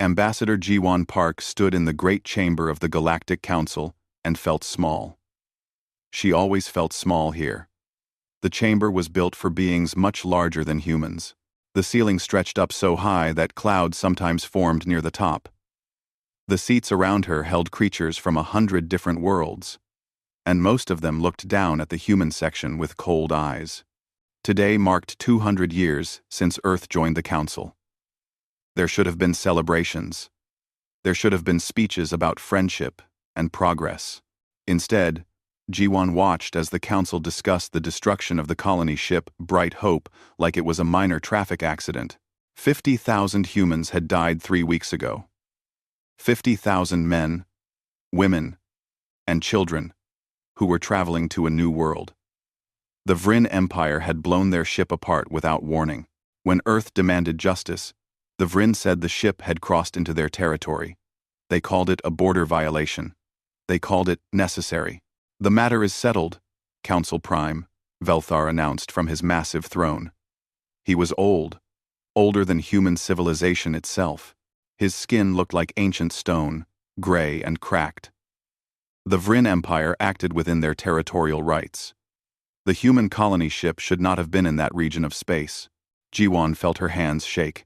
Ambassador Jiwon Park stood in the great chamber of the Galactic Council and felt small. She always felt small here. The chamber was built for beings much larger than humans. The ceiling stretched up so high that clouds sometimes formed near the top. The seats around her held creatures from 100 different worlds, and most of them looked down at the human section with cold eyes. Today marked 200 years since Earth joined the Council. There should have been celebrations. There should have been speeches about friendship and progress. Instead, Jiwon watched as the Council discussed the destruction of the colony ship Bright Hope like it was a minor traffic accident. 50,000 humans had died 3 weeks ago. 50,000 men, women, and children who were traveling to a new world. The Vryn Empire had blown their ship apart without warning. When Earth demanded justice, the Vryn said the ship had crossed into their territory. They called it a border violation. They called it necessary. "The matter is settled," Council Prime Velthar announced from his massive throne. He was old, older than human civilization itself. His skin looked like ancient stone, gray and cracked. The Vryn Empire acted within their territorial rights. The human colony ship should not have been in that region of space. Jiwon felt her hands shake.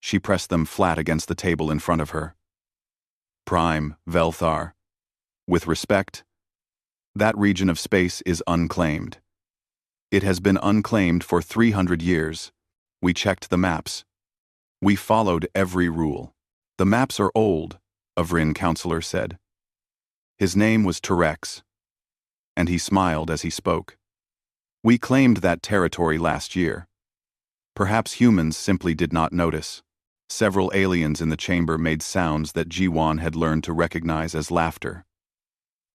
She pressed them flat against the table in front of her. "Prime Velthar, with respect, that region of space is unclaimed. It has been unclaimed for 300 years. We checked the maps. We followed every rule. The maps are old," a Vryn counselor said. His name was Terex, and he smiled as he spoke. "We claimed that territory last year. Perhaps humans simply did not notice." Several aliens in the chamber made sounds that Jiwon had learned to recognize as laughter.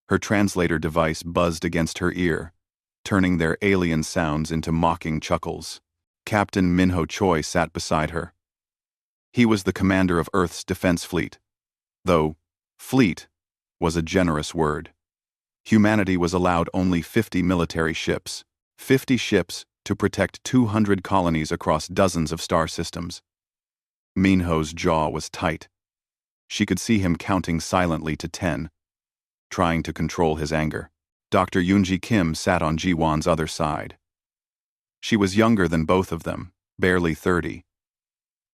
Her translator device buzzed against her ear, turning their alien sounds into mocking chuckles. Captain Minho Choi sat beside her. He was the commander of Earth's defense fleet, though fleet was a generous word. Humanity was allowed only 50 military ships, 50 ships to protect 200 colonies across dozens of star systems. Minho's jaw was tight. She could see him counting silently to 10, trying to control his anger. Dr. Yoonji Kim sat on Jiwon's other side. She was younger than both of them, barely 30.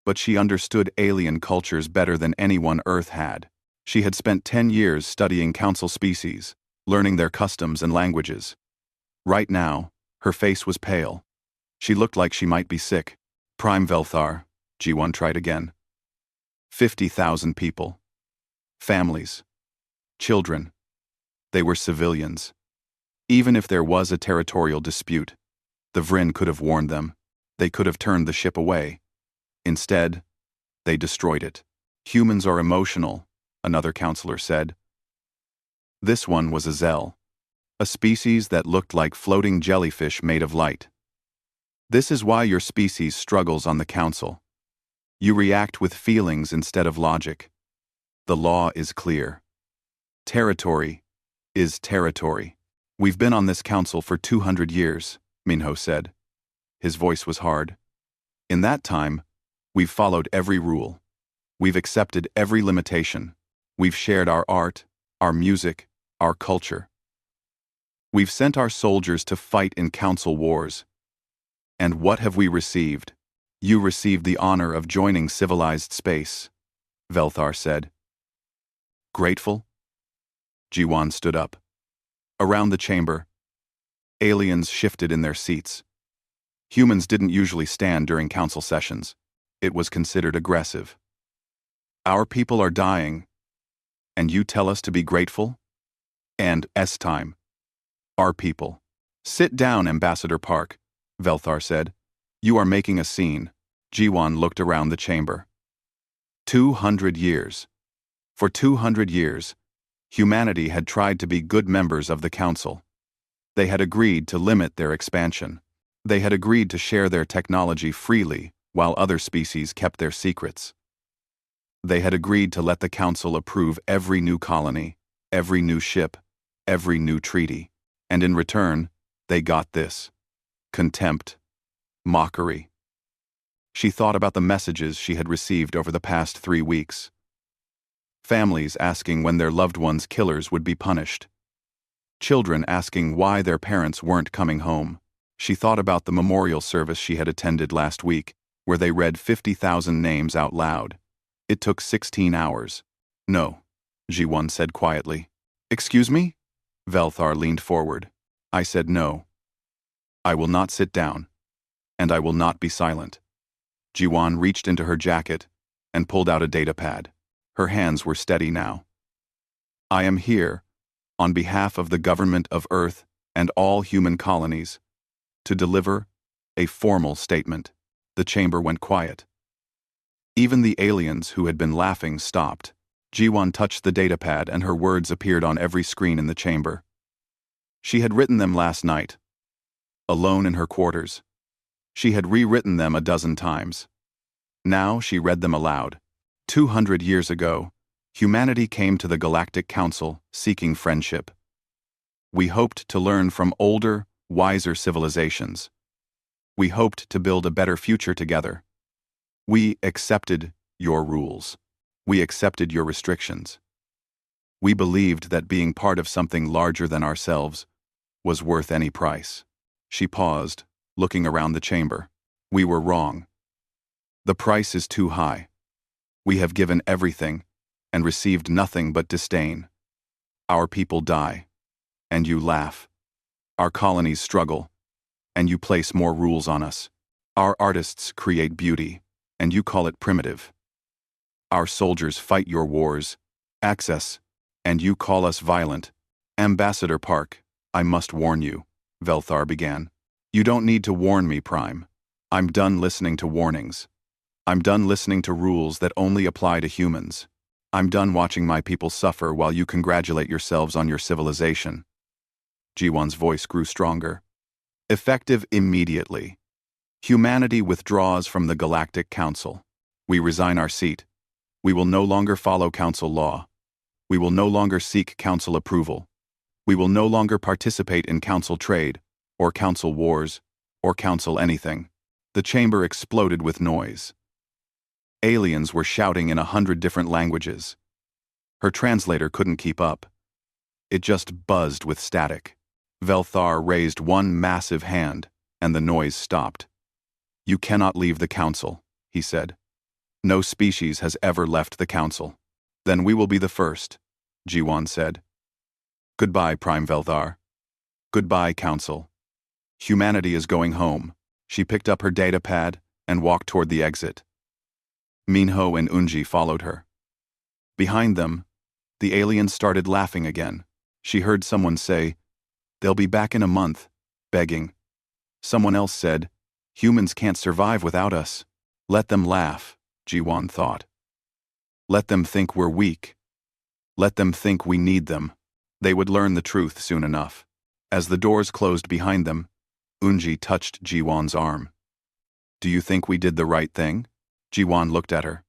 But she understood alien cultures better than anyone Earth had. She had spent 10 years studying council species, learning their customs and languages. Right now, her face was pale. She looked like she might be sick. "Prime Velthar," Jiwon tried again. 50,000 people. Families. Children. They were civilians. Even if there was a territorial dispute, the Vryn could have warned them. They could have turned the ship away. Instead, they destroyed it. "Humans are emotional," another counselor said. This one was a Zell, a species that looked like floating jellyfish made of light. "This is why your species struggles on the council. You react with feelings instead of logic. The law is clear. Territory is territory." "We've been on this council for 200 years, Minho said. His voice was hard. "In that time, we've followed every rule. We've accepted every limitation. We've shared our art, our music, our culture. We've sent our soldiers to fight in council wars. And what have we received?" "You received the honor of joining civilized space," Velthar said. "Grateful?" Jiwon stood up. Around the chamber, aliens shifted in their seats. Humans didn't usually stand during council sessions. It was considered aggressive. "Our people are dying, and you tell us to be grateful? And time. Our people." "Sit down, Ambassador Park," Velthar said. "You are making a scene." Jiwon looked around the chamber. 200 years. For 200 years, humanity had tried to be good members of the council. They had agreed to limit their expansion. They had agreed to share their technology freely while other species kept their secrets. They had agreed to let the council approve every new colony, every new ship, every new treaty. And in return, they got this: contempt, mockery. She thought about the messages she had received over the past 3 weeks. Families asking when their loved ones' killers would be punished. Children asking why their parents weren't coming home. She thought about the memorial service she had attended last week, where they read 50,000 names out loud. It took 16 hours. No, Ji-won said quietly. Excuse me? Velthar leaned forward. I said no. I will not sit down. And I will not be silent. Ji-won reached into her jacket and pulled out a datapad. Her hands were steady now. I am here, on behalf of the government of Earth and all human colonies, to deliver a formal statement. The chamber went quiet. Even the aliens who had been laughing stopped. Ji-won touched the datapad and her words appeared on every screen in the chamber. She had written them last night, alone in her quarters. She had rewritten them a dozen times. Now she read them aloud. 200 years ago, humanity came to the Galactic Council seeking friendship. We hoped to learn from older, wiser civilizations. We hoped to build a better future together. We accepted your rules. We accepted your restrictions. We believed that being part of something larger than ourselves was worth any price. She paused, looking around the chamber. We were wrong. The price is too high. We have given everything and received nothing but disdain. Our people die, and you laugh. Our colonies struggle, and you place more rules on us. Our artists create beauty, and you call it primitive. Our soldiers fight your wars, access, and you call us violent. Ambassador Park, I must warn you, Velthar began. You don't need to warn me, Prime. I'm done listening to warnings. I'm done listening to rules that only apply to humans. I'm done watching my people suffer while you congratulate yourselves on your civilization. Ji-won's voice grew stronger. Effective immediately. Humanity withdraws from the Galactic Council. We resign our seat. We will no longer follow Council law. We will no longer seek Council approval. We will no longer participate in Council trade, or Council wars, or Council anything. The chamber exploded with noise. Aliens were shouting in 100 different languages. Her translator couldn't keep up. It just buzzed with static. Velthar raised one massive hand, and the noise stopped. You cannot leave the Council, he said. No species has ever left the Council. Then we will be the first, Ji-won said. Goodbye, Prime Velthar. Goodbye, Council. Humanity is going home. She picked up her datapad and walked toward the exit. Minho and Unji followed her. Behind them, the aliens started laughing again. She heard someone say, "They'll be back in a month," begging. Someone else said, "Humans can't survive without us." Let them laugh, Ji-won thought. Let them think we're weak. Let them think we need them. They would learn the truth soon enough. As the doors closed behind them, Unji touched Ji-won's arm. Do you think we did the right thing? Ji-won looked at her.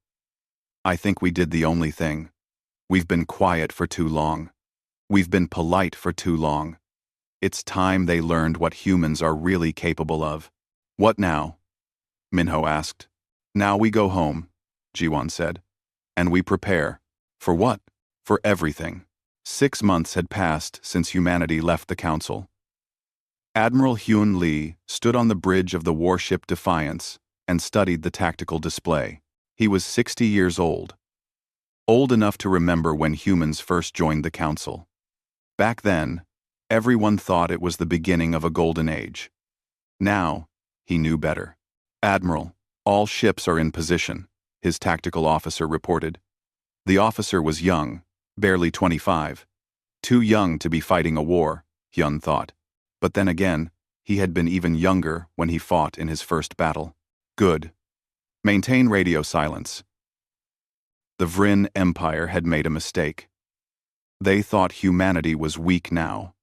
I think we did the only thing. We've been quiet for too long. We've been polite for too long. It's time they learned what humans are really capable of. What now? Minho asked. Now we go home, Ji-won said. And we prepare. For what? For everything. 6 months had passed since humanity left the Council. Admiral Hyun Lee stood on the bridge of the warship Defiance and studied the tactical display. He was 60 years old. Old enough to remember when humans first joined the Council. Back then, everyone thought it was the beginning of a golden age. Now, he knew better. Admiral, all ships are in position, his tactical officer reported. The officer was young, barely 25. Too young to be fighting a war, Hyun thought. But then again, he had been even younger when he fought in his first battle. Good. Maintain radio silence. The Vryn Empire had made a mistake. They thought humanity was weak now,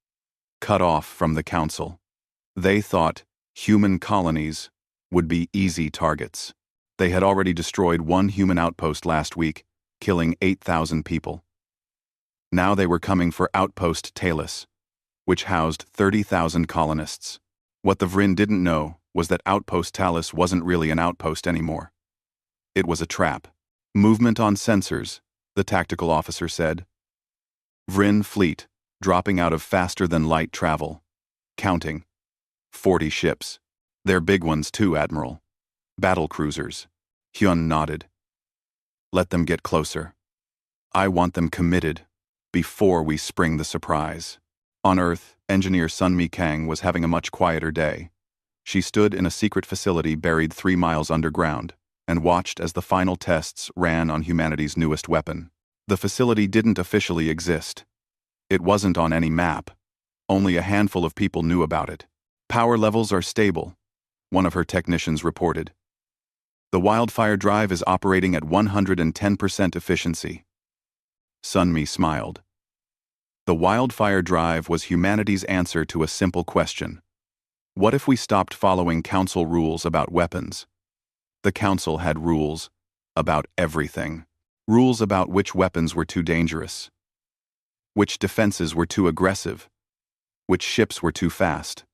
cut off from the Council. They thought human colonies would be easy targets. They had already destroyed one human outpost last week, killing 8,000 people. Now they were coming for Outpost Talus, which housed 30,000 colonists. What the Vryn didn't know was that Outpost Talus wasn't really an outpost anymore. It was a trap. Movement on sensors, the tactical officer said. Vryn fleet, dropping out of faster-than-light travel. Counting. 40 ships. They're big ones too, Admiral. Battle cruisers. Hyun nodded. Let them get closer. I want them committed, before we spring the surprise. On Earth, engineer Sunmi Kang was having a much quieter day. She stood in a secret facility buried 3 miles underground, and watched as the final tests ran on humanity's newest weapon. The facility didn't officially exist. It wasn't on any map. Only a handful of people knew about it. Power levels are stable, one of her technicians reported. The wildfire drive is operating at 110% efficiency. Sunmi smiled. The wildfire drive was humanity's answer to a simple question. What if we stopped following Council rules about weapons? The Council had rules about everything. Rules about which weapons were too dangerous, which defenses were too aggressive, which ships were too fast.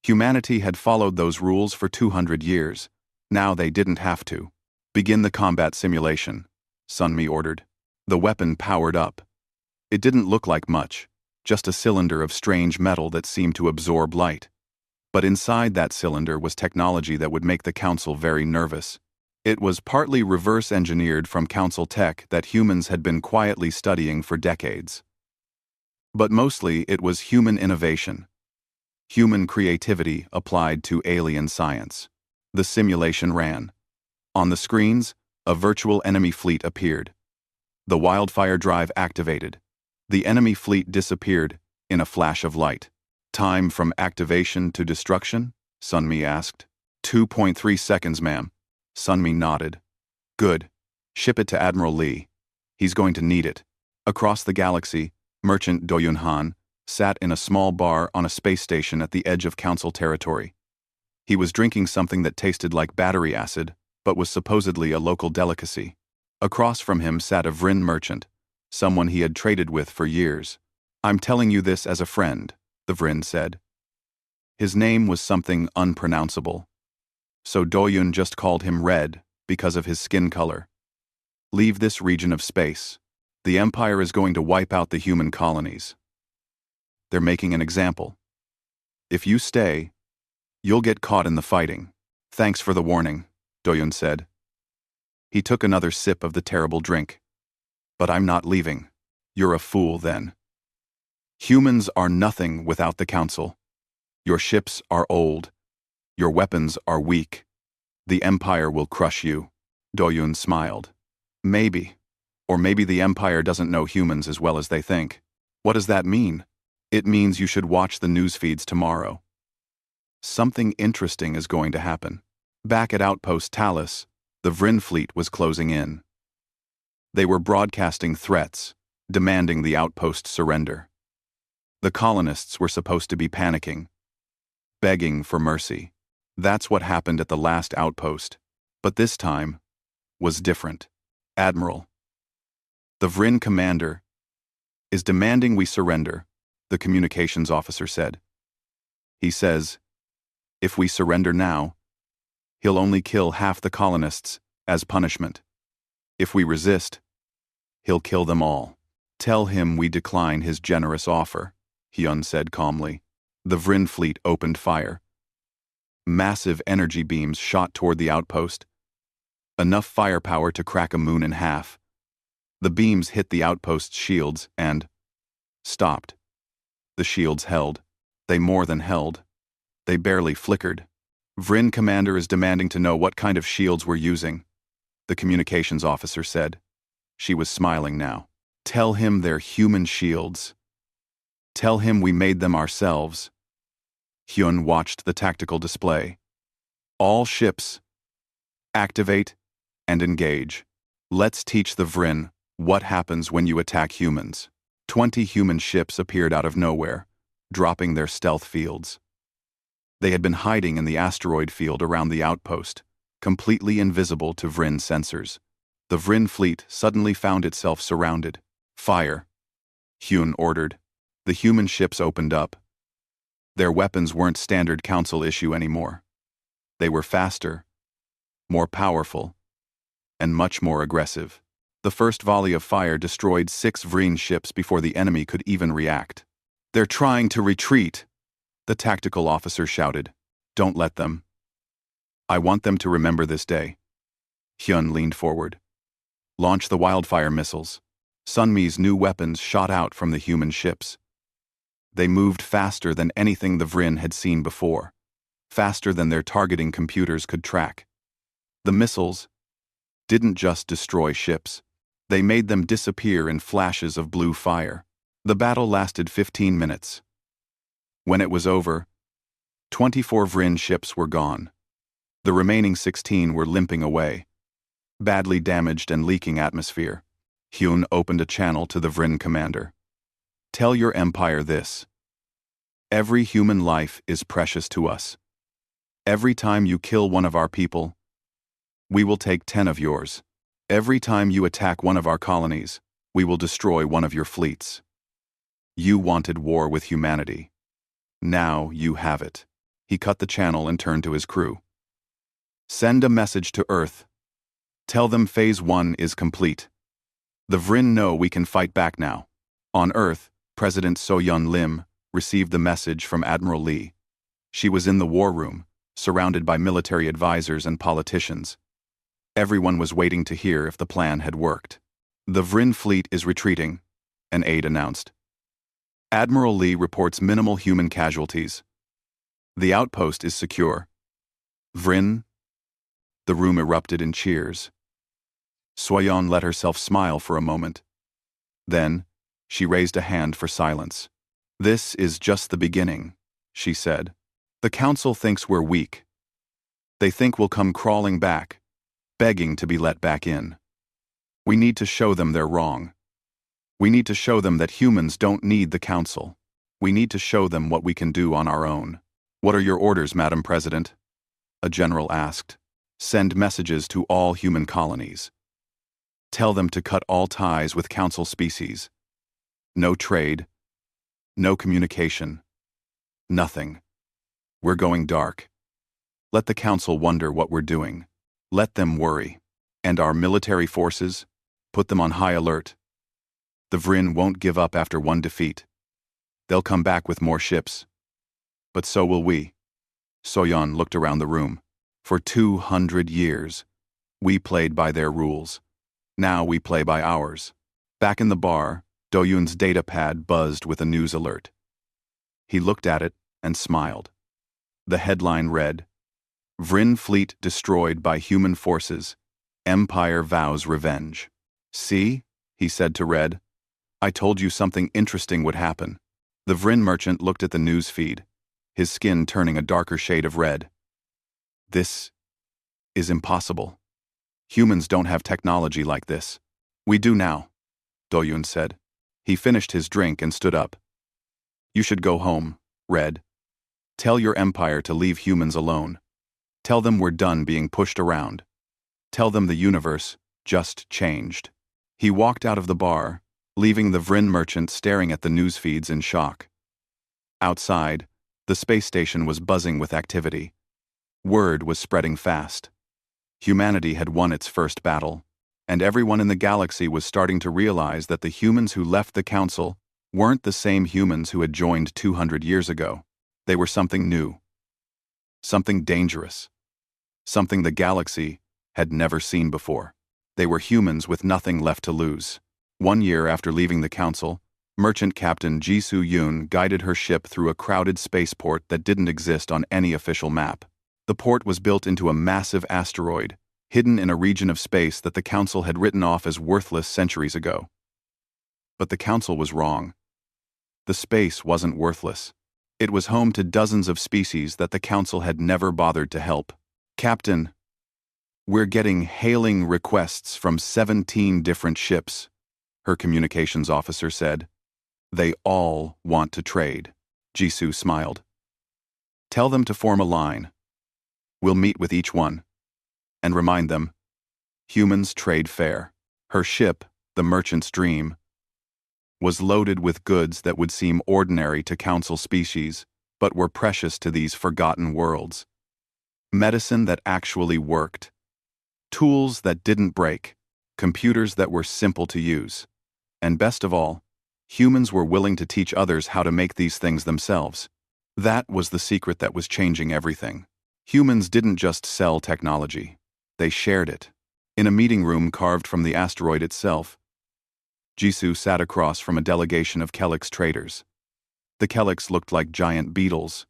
Humanity had followed those rules for 200 years. Now they didn't have to. Begin the combat simulation, Sunmi ordered. The weapon powered up. It didn't look like much, just a cylinder of strange metal that seemed to absorb light. But inside that cylinder was technology that would make the Council very nervous. It was partly reverse-engineered from Council tech that humans had been quietly studying for decades. But mostly it was human innovation. Human creativity applied to alien science. The simulation ran. On the screens, a virtual enemy fleet appeared. The wildfire drive activated. The enemy fleet disappeared in a flash of light. Time from activation to destruction? Sunmi asked. 2.3 seconds, ma'am. Sunmi nodded. Good. Ship it to Admiral Lee. He's going to need it. Across the galaxy, Merchant Do Yun-han sat in a small bar on a space station at the edge of Council territory. He was drinking something that tasted like battery acid, but was supposedly a local delicacy. Across from him sat a Vryn merchant, someone he had traded with for years. I'm telling you this as a friend, the Vryn said. His name was something unpronounceable, so Do-yun just called him Red because of his skin color. Leave this region of space. The Empire is going to wipe out the human colonies. They're making an example. If you stay, you'll get caught in the fighting. Thanks for the warning, Do-yun said. He took another sip of the terrible drink. But I'm not leaving. You're a fool, then. Humans are nothing without the Council. Your ships are old. Your weapons are weak. The Empire will crush you. Do-yun smiled. Maybe. Or maybe the Empire doesn't know humans as well as they think. What does that mean? It means you should watch the news feeds tomorrow. Something interesting is going to happen. Back at Outpost Talus, the Vryn fleet was closing in. They were broadcasting threats, demanding the outpost surrender. The colonists were supposed to be panicking, begging for mercy. That's what happened at the last outpost, but this time was different. Admiral, the Vryn commander is demanding we surrender, the communications officer said. He says, if we surrender now, he'll only kill half the colonists as punishment. If we resist, he'll kill them all. Tell him we decline his generous offer, Hyun said calmly. The Vryn fleet opened fire. Massive energy beams shot toward the outpost. Enough firepower to crack a moon in half. The beams hit the outpost's shields and stopped. The shields held. They more than held. They barely flickered. Vryn commander is demanding to know what kind of shields we're using, the communications officer said. She was smiling now. Tell him they're human shields. Tell him we made them ourselves. Hyun watched the tactical display. All ships, activate and engage. Let's teach the Vryn what happens when you attack humans. 20 human ships appeared out of nowhere, dropping their stealth fields. They had been hiding in the asteroid field around the outpost, completely invisible to Vryn sensors. The Vryn fleet suddenly found itself surrounded. Fire, Hyun ordered. The human ships opened up. Their weapons weren't standard Council issue anymore. They were faster, more powerful, and much more aggressive. The first volley of fire destroyed 6 Vryn ships before the enemy could even react. "They're trying to retreat," the tactical officer shouted. "Don't let them. I want them to remember this day." Hyun leaned forward. "Launch the wildfire missiles." Sunmi's new weapons shot out from the human ships. They moved faster than anything the Vryn had seen before, faster than their targeting computers could track. The missiles didn't just destroy ships. They made them disappear in flashes of blue fire. The battle lasted 15 minutes. When it was over, 24 Vryn ships were gone. The remaining 16 were limping away, badly damaged and leaking atmosphere. Hyun opened a channel to the Vryn commander. "Tell your empire this. Every human life is precious to us. Every time you kill one of our people, we will take 10 of yours. Every time you attack one of our colonies, we will destroy one of your fleets. You wanted war with humanity. Now you have it." He cut the channel and turned to his crew. "Send a message to Earth. Tell them Phase 1 is complete. The Vryn know we can fight back now." On Earth, President So-Yeon Lim received the message from Admiral Lee. She was in the war room, surrounded by military advisors and politicians. Everyone was waiting to hear if the plan had worked. "The Vryn fleet is retreating," an aide announced. "Admiral Lee reports minimal human casualties. The outpost is secure." "Vryn?" The room erupted in cheers. So-Yeon let herself smile for a moment. Then, she raised a hand for silence. "This is just the beginning," she said. "The council thinks we're weak. They think we'll come crawling back, begging to be let back in. We need to show them they're wrong. We need to show them that humans don't need the council. We need to show them what we can do on our own." "What are your orders, Madam President?" a general asked. "Send messages to all human colonies. Tell them to cut all ties with council species. No trade. No communication. Nothing. We're going dark. Let the council wonder what we're doing. Let them worry. And our military forces, put them on high alert. The Vryn won't give up after one defeat. They'll come back with more ships. But so will we." So-Yeon looked around the room. "For 200 years, we played by their rules. Now we play by ours." Back in the bar, Do-Yoon's data pad buzzed with a news alert. He looked at it and smiled. The headline read, "Vryn fleet destroyed by human forces. Empire vows revenge." "See?" he said to Red. "I told you something interesting would happen." The Vryn merchant looked at the news feed, his skin turning a darker shade of red. "This is impossible. Humans don't have technology like this." "We do now," Do-Yoon said. He finished his drink and stood up. "You should go home, Red. Tell your empire to leave humans alone. Tell them we're done being pushed around. Tell them the universe just changed." He walked out of the bar, leaving the Vryn merchant staring at the news feeds in shock. Outside, the space station was buzzing with activity. Word was spreading fast. Humanity had won its first battle, and everyone in the galaxy was starting to realize that the humans who left the council weren't the same humans who had joined 200 years ago. They were something new. Something dangerous. Something the galaxy had never seen before. They were humans with nothing left to lose. 1 year after leaving the council, Merchant Captain Ji-Soo Yoon guided her ship through a crowded spaceport that didn't exist on any official map. The port was built into a massive asteroid, hidden in a region of space that the council had written off as worthless centuries ago. But the council was wrong. The space wasn't worthless. It was home to dozens of species that the council had never bothered to help. "Captain, we're getting hailing requests from 17 different ships," her communications officer said. "They all want to trade." Jisoo smiled. "Tell them to form a line. We'll meet with each one. And remind them, humans trade fair." Her ship, the Merchant's Dream, was loaded with goods that would seem ordinary to council species, but were precious to these forgotten worlds. Medicine that actually worked. Tools that didn't break. computers that were simple to use. And best of all, humans were willing to teach others how to make these things themselves. That was the secret that was changing everything. Humans didn't just sell technology. They shared it. In a meeting room carved from the asteroid itself, Jisoo sat across from a delegation of Kelix traders. The Kelix looked like giant beetles,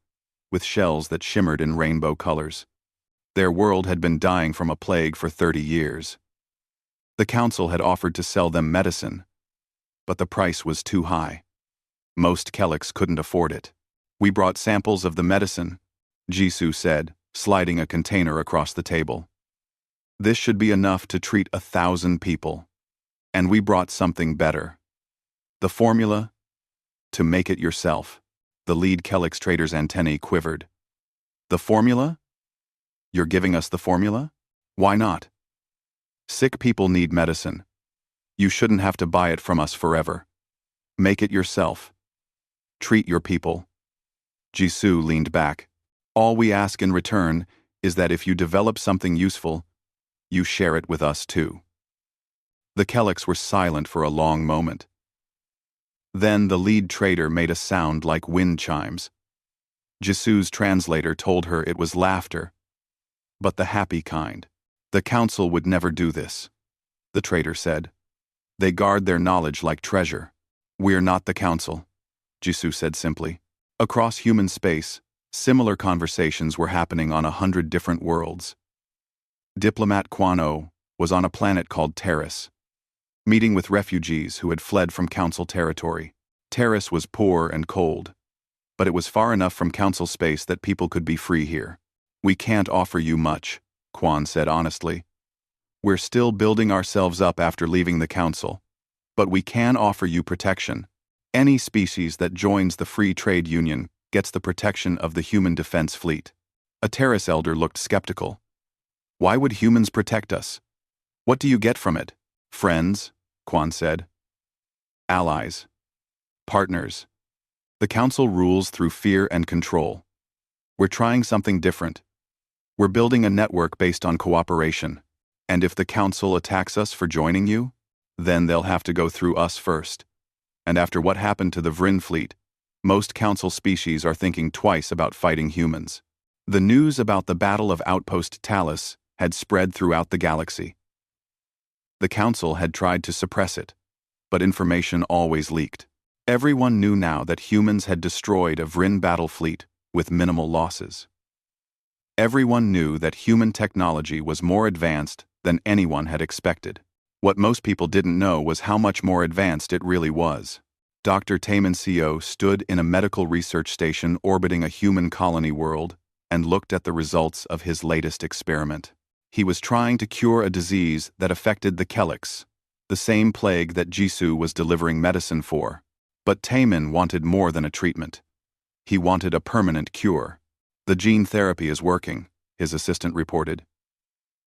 with shells that shimmered in rainbow colors. Their world had been dying from a plague for 30 years. The council had offered to sell them medicine, but the price was too high. Most Kelix couldn't afford it. "We brought samples of the medicine," Jisoo said, sliding a container across the table. "This should be enough to treat 1,000 people. And we brought something better. The formula? To make it yourself." The lead Kelix trader's antennae quivered. "The formula? You're giving us the formula? Why not? Sick people need medicine. You shouldn't have to buy it from us forever. Make it yourself. Treat your people." Jisoo leaned back. "All we ask in return is that if you develop something useful, you share it with us too." The Kelix were silent for a long moment. Then the lead trader made a sound like wind chimes. Jisoo's translator told her it was laughter, but the happy kind. "The council would never do this," the trader said. "They guard their knowledge like treasure." "We're not the council," Jisoo said simply. Across human space, similar conversations were happening on 100 different worlds. Diplomat Kwon-Oh was on a planet called Terrace, meeting with refugees who had fled from council territory. Terrace was poor and cold, but it was far enough from council space that people could be free here. "We can't offer you much," Kwon said honestly. "We're still building ourselves up after leaving the council, but we can offer you protection. Any species that joins the Free Trade Union gets the protection of the Human Defense Fleet." A Terrace elder looked skeptical. "Why would humans protect us? What do you get from it?" "Friends," Kwon said. "Allies. Partners. The council rules through fear and control. We're trying something different. We're building a network based on cooperation. And if the council attacks us for joining you, then they'll have to go through us first. And after what happened to the Vryn fleet, most council species are thinking twice about fighting humans." The news about the Battle of Outpost Talus had spread throughout the galaxy. The council had tried to suppress it, but information always leaked. Everyone knew now that humans had destroyed a Vryn battle fleet with minimal losses. Everyone knew that human technology was more advanced than anyone had expected. What most people didn't know was how much more advanced it really was. Dr. Taemin Co. stood in a medical research station orbiting a human colony world and looked at the results of his latest experiment. He was trying to cure a disease that affected the Kelix, the same plague that Jisoo was delivering medicine for. But Taemin wanted more than a treatment. He wanted a permanent cure. "The gene therapy is working," his assistant reported.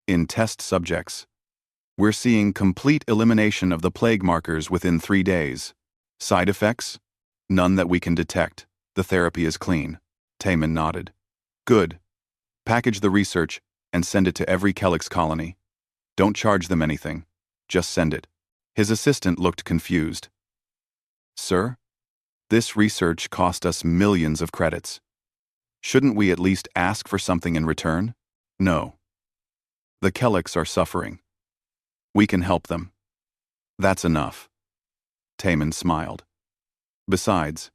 "In test subjects, we're seeing complete elimination of the plague markers within 3 days. Side effects? None that we can detect. The therapy is clean." Taemin nodded. "Good. Package the research and send it to every Kelix colony. Don't charge them anything. Just send it." His assistant looked confused. "Sir? This research cost us millions of credits. Shouldn't we at least ask for something in return?" "No. The Kelix are suffering. We can help them. That's enough." Taemin smiled. "Besides,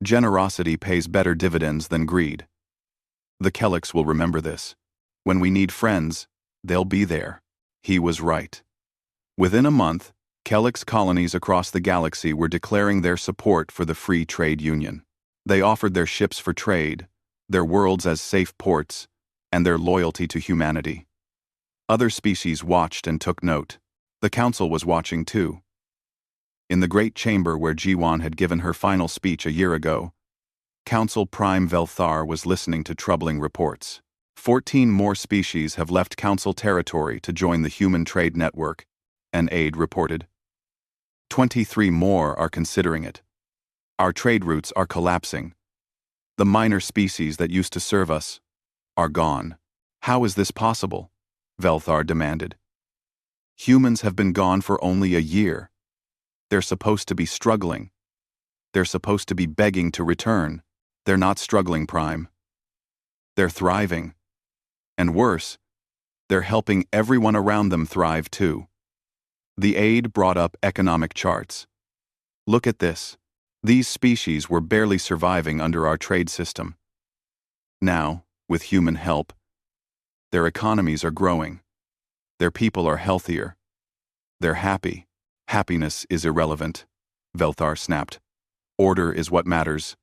generosity pays better dividends than greed. The Kelix will remember this. When we need friends, they'll be there." He was right. Within a month, Kelix colonies across the galaxy were declaring their support for the Free Trade Union. They offered their ships for trade, their worlds as safe ports, and their loyalty to humanity. Other species watched and took note. The council was watching too. In the great chamber where Jiwon had given her final speech a year ago, Council Prime Velthar was listening to troubling reports. 14 more species have left council territory to join the human trade network, an aide reported. 23 more are considering it. Our trade routes are collapsing. The minor species that used to serve us are gone. How is this possible? Velthar demanded. Humans have been gone for only a year. They're supposed to be struggling. They're supposed to be begging to return. They're not struggling, Prime. They're thriving. And worse, they're helping everyone around them thrive too. The aide brought up economic charts. Look at this. These species were barely surviving under our trade system. Now, with human help, their economies are growing. Their people are healthier. They're happy. Happiness is irrelevant, Velthar snapped. Order is what matters.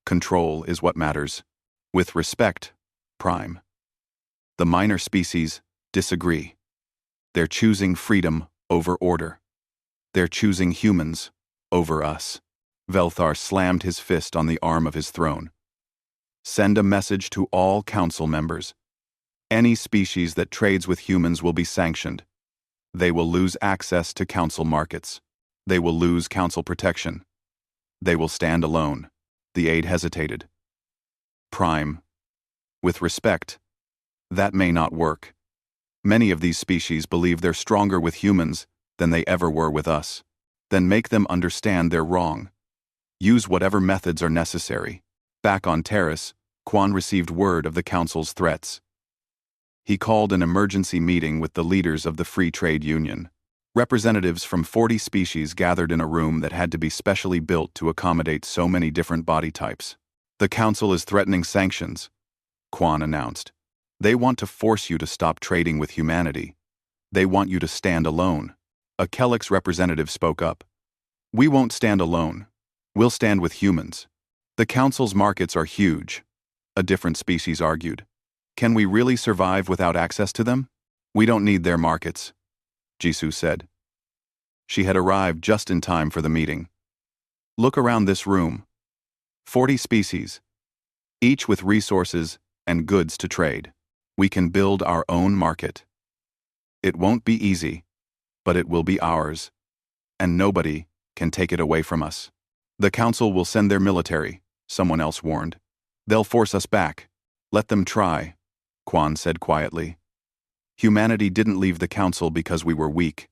Control is what matters. With respect, Prime. The minor species disagree. They're choosing freedom over order. They're choosing humans over us. Velthar slammed his fist on the arm of his throne. Send a message to all council members. Any species that trades with humans will be sanctioned. They will lose access to council markets. They will lose council protection. They will stand alone. The aide hesitated. Prime. With respect, that may not work. Many of these species believe they're stronger with humans than they ever were with us. Then make them understand they're wrong. Use whatever methods are necessary. Back on Terrace, Quan received word of the council's threats. He called an emergency meeting with the leaders of the Free Trade Union. Representatives from 40 species gathered in a room that had to be specially built to accommodate so many different body types. The council is threatening sanctions, Quan announced. They want to force you to stop trading with humanity. They want you to stand alone. A Kellex representative spoke up. We won't stand alone. We'll stand with humans. The council's markets are huge, a different species argued. Can we really survive without access to them? We don't need their markets, Jisoo said. She had arrived just in time for the meeting. Look around this room. 40 species, each with resources and goods to trade. We can build our own market. It won't be easy, but it will be ours, and nobody can take it away from us. The council will send their military, someone else warned. They'll force us back. Let them try, Quan said quietly. Humanity didn't leave the council because we were weak.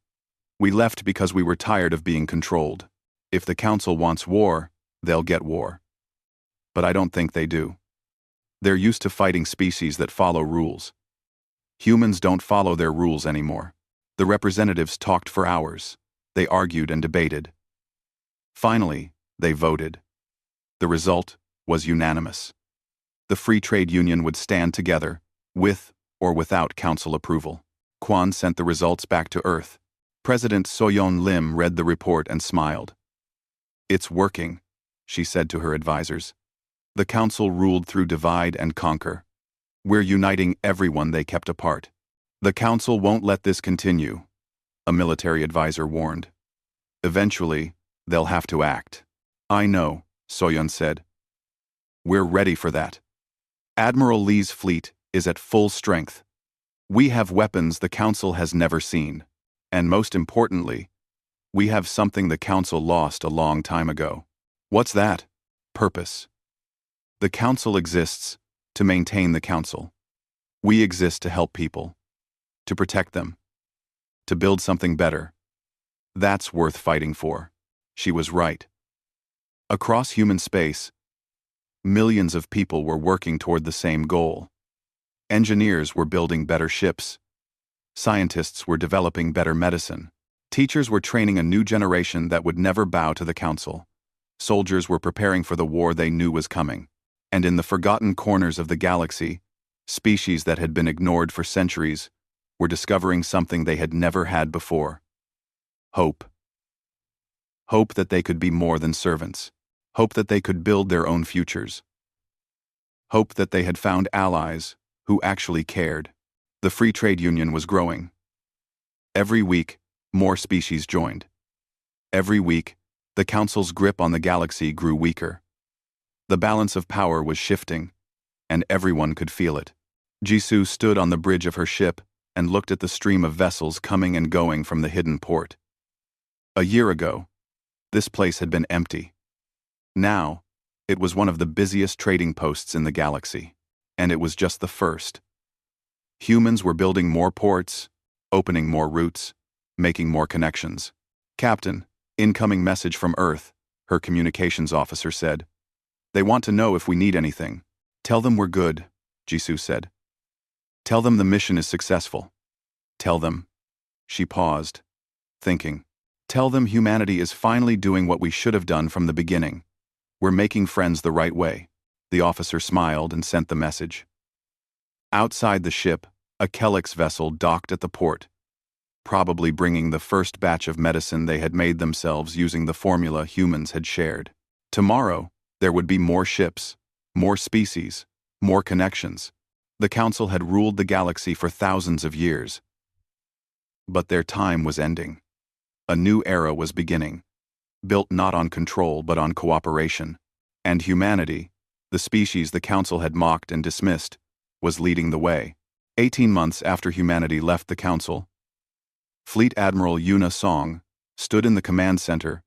We left because we were tired of being controlled. If the council wants war, they'll get war. But I don't think they do. They're used to fighting species that follow rules. Humans don't follow their rules anymore. The representatives talked for hours. They argued and debated. Finally, they voted. The result was unanimous. The Free Trade Union would stand together, with or without council approval. Quan sent the results back to Earth. President Soyeon Lim read the report and smiled. It's working, she said to her advisors. The council ruled through divide and conquer. We're uniting everyone they kept apart. The council won't let this continue, a military advisor warned. Eventually, they'll have to act. I know, Soyeon said. We're ready for that. Admiral Lee's fleet is at full strength. We have weapons the council has never seen. And most importantly, we have something the council lost a long time ago. What's that? Purpose. The council exists to maintain the council. We exist to help people, to protect them, to build something better. That's worth fighting for. She was right. Across human space, millions of people were working toward the same goal. Engineers were building better ships. Scientists were developing better medicine. Teachers were training a new generation that would never bow to the council. Soldiers were preparing for the war they knew was coming. And in the forgotten corners of the galaxy, species that had been ignored for centuries were discovering something they had never had before. Hope. Hope that they could be more than servants. Hope that they could build their own futures. Hope that they had found allies who actually cared. The Free Trade Union was growing. Every week, more species joined. Every week, the council's grip on the galaxy grew weaker. The balance of power was shifting, and everyone could feel it. Jisoo stood on the bridge of her ship and looked at the stream of vessels coming and going from the hidden port. A year ago, this place had been empty. Now, it was one of the busiest trading posts in the galaxy, and it was just the first. Humans were building more ports, opening more routes, making more connections. "Captain, incoming message from Earth," her communications officer said. "They want to know if we need anything." "Tell them we're good," Jisoo said. "Tell them the mission is successful. Tell them." She paused, thinking. "Tell them humanity is finally doing what we should have done from the beginning. We're making friends the right way." The officer smiled and sent the message. Outside the ship, a Kellex vessel docked at the port, probably bringing the first batch of medicine they had made themselves using the formula humans had shared. Tomorrow, there would be more ships, more species, more connections. The Council had ruled the galaxy for thousands of years. But their time was ending. A new era was beginning, built not on control but on cooperation. And humanity, the species the Council had mocked and dismissed, was leading the way. 18 months after humanity left the Council, Fleet Admiral Yuna Song stood in the command center,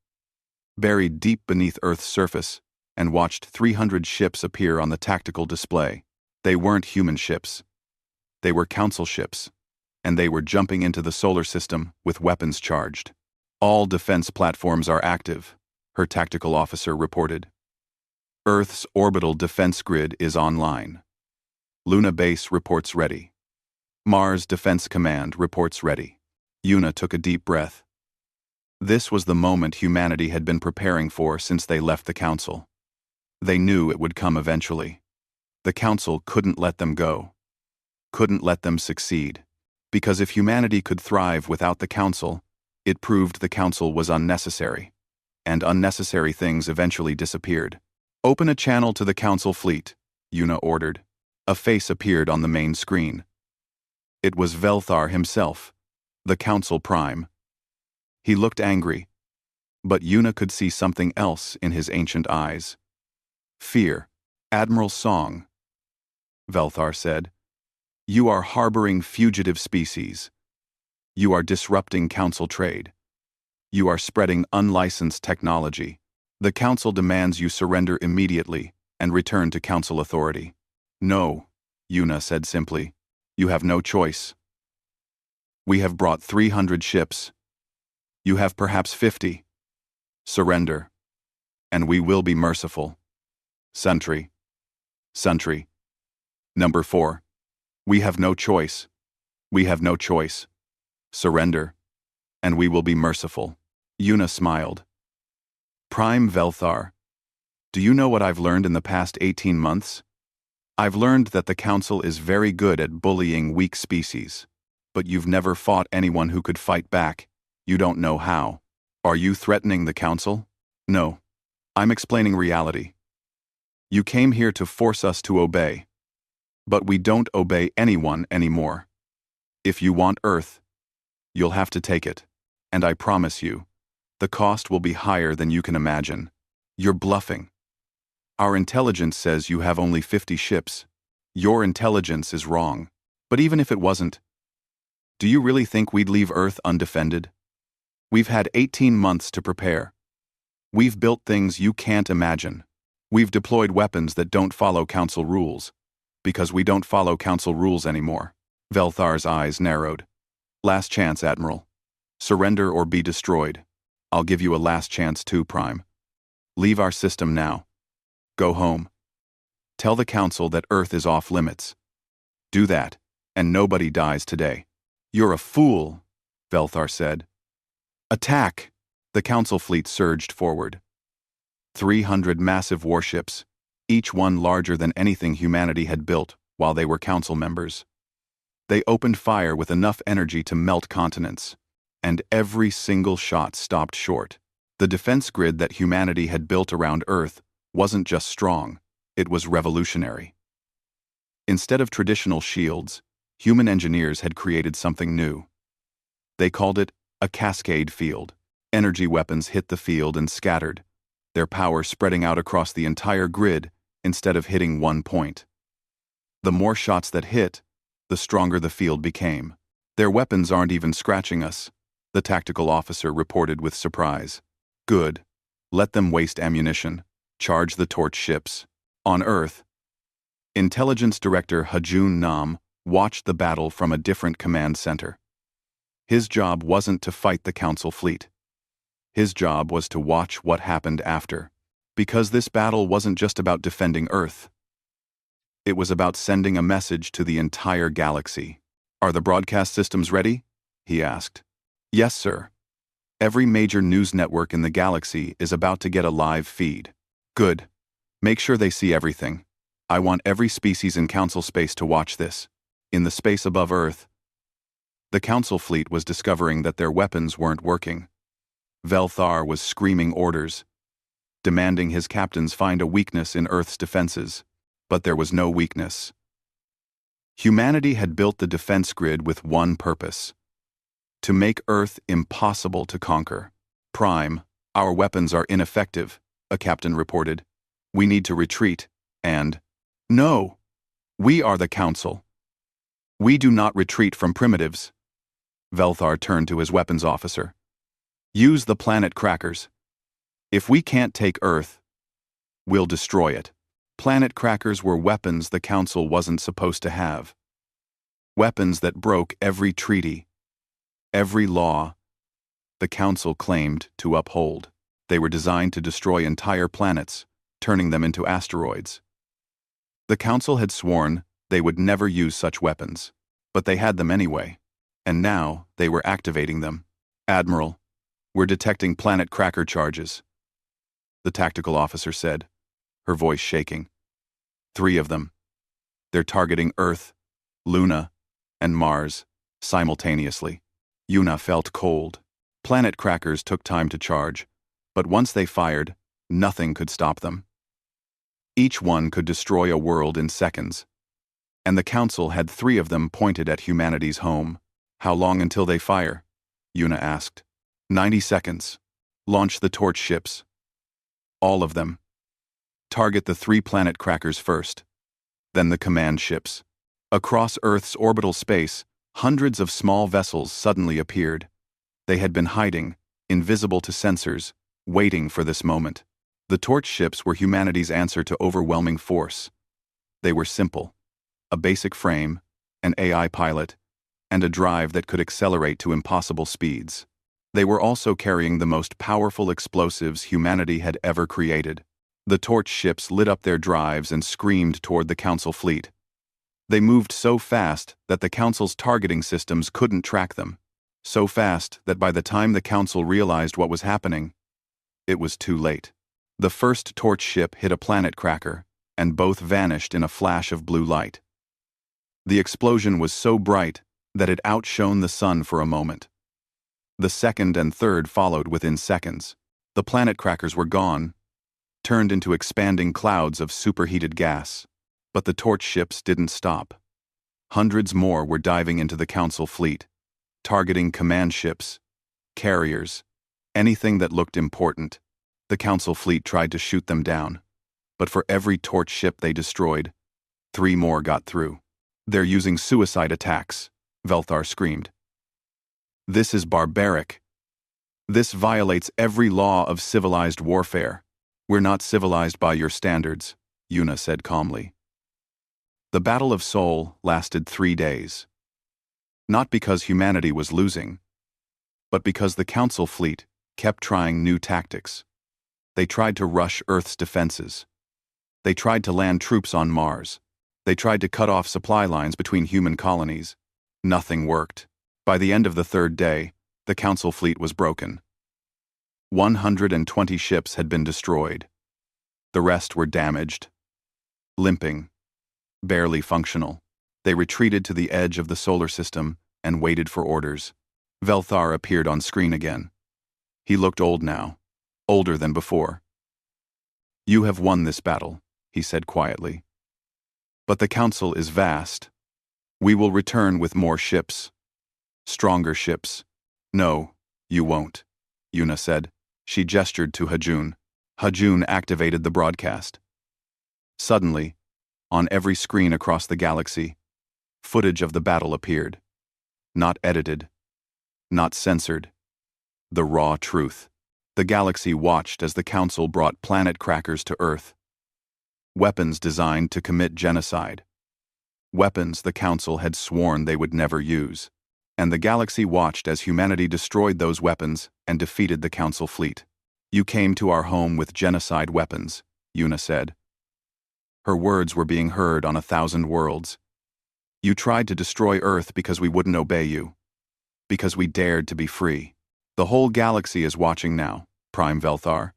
buried deep beneath Earth's surface, and watched 300 ships appear on the tactical display. They weren't human ships. They were Council ships, and they were jumping into the solar system with weapons charged. "All defense platforms are active," her tactical officer reported. "Earth's orbital defense grid is online. Luna Base reports ready. Mars Defense Command reports ready." Yuna took a deep breath. This was the moment humanity had been preparing for since they left the Council. They knew it would come eventually. The Council couldn't let them go. Couldn't let them succeed. Because if humanity could thrive without the Council, it proved the Council was unnecessary. And unnecessary things eventually disappeared. "Open a channel to the Council fleet," Yuna ordered. A face appeared on the main screen. It was Velthar himself, the Council Prime. He looked angry, but Yuna could see something else in his ancient eyes. "Fear, Admiral Song," Velthar said. "You are harboring fugitive species. You are disrupting Council trade. You are spreading unlicensed technology. The Council demands you surrender immediately and return to Council authority." "No," Yuna said simply. "You have no choice. We have brought 300 ships. You have perhaps 50. Surrender, and we will be merciful." Sentry. Sentry. Number 4. "We have no choice. We have no choice. Surrender, and we will be merciful." Yuna smiled. "Prime Velthar, do you know what I've learned in the past 18 months? I've learned that the Council is very good at bullying weak species. But you've never fought anyone who could fight back. You don't know how. Are you threatening the Council? No. I'm explaining reality. You came here to force us to obey. But we don't obey anyone anymore. If you want Earth, you'll have to take it. And I promise you, the cost will be higher than you can imagine. You're bluffing. Our intelligence says you have only 50 ships. Your intelligence is wrong. But even if it wasn't, do you really think we'd leave Earth undefended? We've had 18 months to prepare. We've built things you can't imagine. We've deployed weapons that don't follow Council rules, because we don't follow Council rules anymore." Velthar's eyes narrowed. "Last chance, Admiral. Surrender or be destroyed. I'll give you a last chance too, Prime. Leave our system now. Go home. Tell the Council that Earth is off limits. Do that, and nobody dies today." "You're a fool," Velthar said. "Attack!" The Council fleet surged forward. 300 massive warships, each one larger than anything humanity had built while they were Council members. They opened fire with enough energy to melt continents, and every single shot stopped short. The defense grid that humanity had built around Earth wasn't just strong, it was revolutionary. Instead of traditional shields, human engineers had created something new. They called it a cascade field. Energy weapons hit the field and scattered, their power spreading out across the entire grid instead of hitting one point. The more shots that hit, the stronger the field became. "Their weapons aren't even scratching us," the tactical officer reported with surprise. "Good. Let them waste ammunition. Charge the torch ships." On Earth, Intelligence Director Hajun Nam watched the battle from a different command center. His job wasn't to fight the Council fleet. His job was to watch what happened after. Because this battle wasn't just about defending Earth. It was about sending a message to the entire galaxy. "Are the broadcast systems ready?" he asked. "Yes, sir. Every major news network in the galaxy is about to get a live feed." "Good. Make sure they see everything. I want every species in Council space to watch this." In the space above Earth, the Council fleet was discovering that their weapons weren't working. Velthar was screaming orders, demanding his captains find a weakness in Earth's defenses. But there was no weakness. Humanity had built the defense grid with one purpose: to make Earth impossible to conquer. "Prime, our weapons are ineffective," a captain reported. "We need to retreat." And, "No, we are the Council. We do not retreat from primitives." Velthar turned to his weapons officer. "Use the planet crackers. If we can't take Earth, we'll destroy it." Planet crackers were weapons the Council wasn't supposed to have. Weapons that broke every treaty, every law the Council claimed to uphold. They were designed to destroy entire planets, turning them into asteroids. The Council had sworn they would never use such weapons, but they had them anyway, and now they were activating them. "Admiral, we're detecting planet cracker charges," the tactical officer said, her voice shaking. "3 of them. They're targeting Earth, Luna, and Mars simultaneously." Yuna felt cold. Planet crackers took time to charge, but once they fired, nothing could stop them. Each one could destroy a world in seconds. And the Council had 3 of them pointed at humanity's home. "How long until they fire?" Yuna asked. 90 seconds. Launch the torch ships. All of them. Target the 3 planet crackers first, then the command ships." Across Earth's orbital space, hundreds of small vessels suddenly appeared. They had been hiding, invisible to sensors, waiting for this moment. The torch ships were humanity's answer to overwhelming force. They were simple: a basic frame, an AI pilot, and a drive that could accelerate to impossible speeds. They were also carrying the most powerful explosives humanity had ever created. The torch ships lit up their drives and screamed toward the Council fleet. They moved so fast that the Council's targeting systems couldn't track them. So fast that by the time the Council realized what was happening, it was too late. The first torch ship hit a planet cracker, and both vanished in a flash of blue light. The explosion was so bright that it outshone the sun for a moment. The second and third followed within seconds. The planet crackers were gone, turned into expanding clouds of superheated gas. But the torch ships didn't stop. Hundreds more were diving into the Council fleet, targeting command ships, carriers, anything that looked important. The Council fleet tried to shoot them down, but for every torch ship they destroyed, 3 more got through. "They're using suicide attacks," Velthar screamed. "This is barbaric. This violates every law of civilized warfare." "We're not civilized by your standards," Yuna said calmly. The Battle of Seoul lasted 3 days. Not because humanity was losing, but because the Council fleet kept trying new tactics. They tried to rush Earth's defenses. They tried to land troops on Mars. They tried to cut off supply lines between human colonies. Nothing worked. By the end of the 3rd day, the Council fleet was broken. 120 ships had been destroyed. The rest were damaged, limping, barely functional. They retreated to the edge of the solar system and waited for orders. Velthar appeared on screen again. He looked old now, older than before. "You have won this battle," he said quietly. "But the Council is vast. We will return with more ships. Stronger ships." "No, you won't," Yuna said. She gestured to Hajun. Hajun activated the broadcast. Suddenly, on every screen across the galaxy, footage of the battle appeared. Not edited, not censored. The raw truth. The galaxy watched as the Council brought planet crackers to Earth. Weapons designed to commit genocide. Weapons the Council had sworn they would never use. And the galaxy watched as humanity destroyed those weapons and defeated the Council fleet. "You came to our home with genocide weapons," Yuna said. Her words were being heard on 1,000 worlds. "You tried to destroy Earth because we wouldn't obey you. Because we dared to be free. The whole galaxy is watching now, Prime Velthar.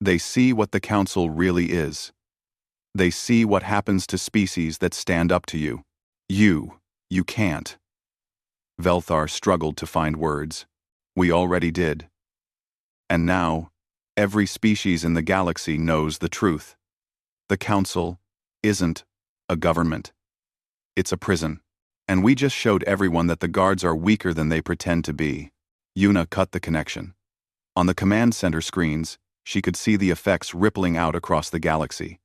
They see what the Council really is. They see what happens to species that stand up to you. You can't." Velthar struggled to find words. "We already did. And now, every species in the galaxy knows the truth. The Council isn't a government. It's a prison. And we just showed everyone that the guards are weaker than they pretend to be." Yuna cut the connection. On the command center screens, she could see the effects rippling out across the galaxy.